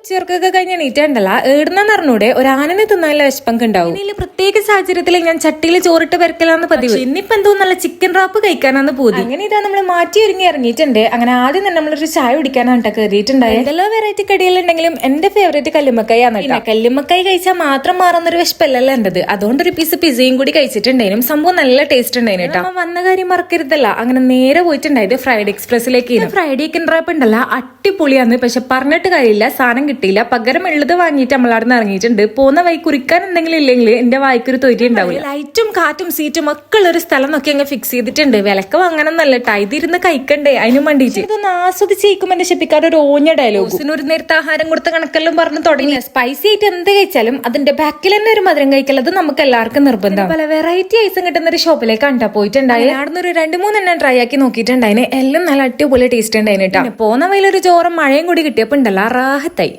ഉച്ചയോർക്കൊക്കെ കഴിഞ്ഞ നീറ്റുണ്ടല്ല ഏടുന്നെന്ന് അറിഞ്ഞൂടെ ഒരു ആനനെ തിന്നാനുള്ള വിശപ്പങ്ക് ഉണ്ടാവും. ഇതിൽ പ്രത്യേക സാഹചര്യത്തിൽ ഞാൻ ചട്ടിയിൽ ചോറിട്ട് വരക്കലാന്ന് പതിവ്. ഇന്നിപ്പോ എന്തോ നല്ല ചിക്കൻ റാപ്പ് കഴിക്കാനാന്ന് പോതി. അങ്ങനെ ഇതാ നമ്മൾ മാറ്റി ഒരുങ്ങി ഇറങ്ങിയിട്ടുണ്ട്. അങ്ങനെ ആദ്യം തന്നെ നമ്മളൊരു ചായ കുടിക്കാനാണ് കയറിയിട്ടുണ്ടായത്. എന്തെല്ലോ വെറൈറ്റി കടികളുണ്ടെങ്കിലും എന്റെ ഫേവറേറ്റ് കല്ലുമ്മക്കായാണ്. കല്ലുമ്മക്കായി കഴിച്ചാൽ മാത്രം മാറുന്നൊരു വിശപ്പല്ലല്ലോ എന്റേത്. അതുകൊണ്ട് ഒരു പീസ് പിസയും കൂടി കഴിച്ചിട്ടുണ്ടായിരുന്നു. സംഭവം നല്ല ടേസ്റ്റ് ഉണ്ടായിരുന്നു കേട്ടോ. വന്ന കാര്യം മറക്കരുതല്ല. അങ്ങനെ നേരെ പോയിട്ടുണ്ടായത് ഫ്രൈഡ് എക്സ്പ്രസിലേക്ക്. ഫ്രൈഡ് ചിക്കൻ റാപ്പ് ഉണ്ടല്ല അടിപൊളിയാന്ന്. പക്ഷെ പറഞ്ഞിട്ട് കാര്യമില്ല, സാധനം കിട്ടിയില്ല. പകരം ഉള്ളത് വാങ്ങിയിട്ട് നമ്മളവിടെ ഇറങ്ങിയിട്ടുണ്ട്. പോകുന്ന വഴി കുറിക്കാൻ എന്തെങ്കിലും ഇല്ലെങ്കിൽ എന്റെ വായിക്കൊരു തൊരി ഉണ്ടാവില്ല. ലൈറ്റും കാറ്റും സീറ്റും ഒക്കെ ഉള്ള ഒരു സ്ഥലം നോക്കി അങ്ങ് ഫിക്സ് ചെയ്തിട്ടുണ്ട്. വിലക്ക് വാങ്ങണമെന്നല്ല ട്ടോ, ഇതിരുന്ന് കഴിക്കണ്ടേ, അതിനും വേണ്ടിയിട്ട്. ഇതൊന്ന് ആസ്വദിച്ചേക്കും എന്റെ ഷിപ്പിക്കാർ ഒരു ഓഞ്ഞ ഡയലോഗ്. ഒരു നേരത്തെ ആഹാരം കൊടുത്ത കണക്കെല്ലാം പറഞ്ഞു തുടങ്ങി. സ്പൈസി ആയിട്ട് എന്ത് കഴിച്ചാലും അതിന്റെ ബാക്കിൽ തന്നെ ഒരു മധുരം കഴിക്കലത് നമുക്ക് എല്ലാവർക്കും നിർബന്ധം. പല വെറൈറ്റി ഐസും കിട്ടുന്ന ഒരു ഷോപ്പിലേക്ക് കണ്ടാ പോയിട്ടുണ്ടായി. അവിടെ ഒരു 2-3 എണ്ണം ട്രൈ ആക്കി നോക്കിയിട്ടുണ്ടായിന്. എല്ലാം നല്ല അടിപൊളി ടേസ്റ്റ് ഉണ്ടായിന് കേട്ടോ. പോകുന്ന വഴിയിൽ ഒരു ചോറും മഴയും കൂടി കിട്ടിയപ്പോ ഉണ്ടല്ലോ റാഹത്തായി.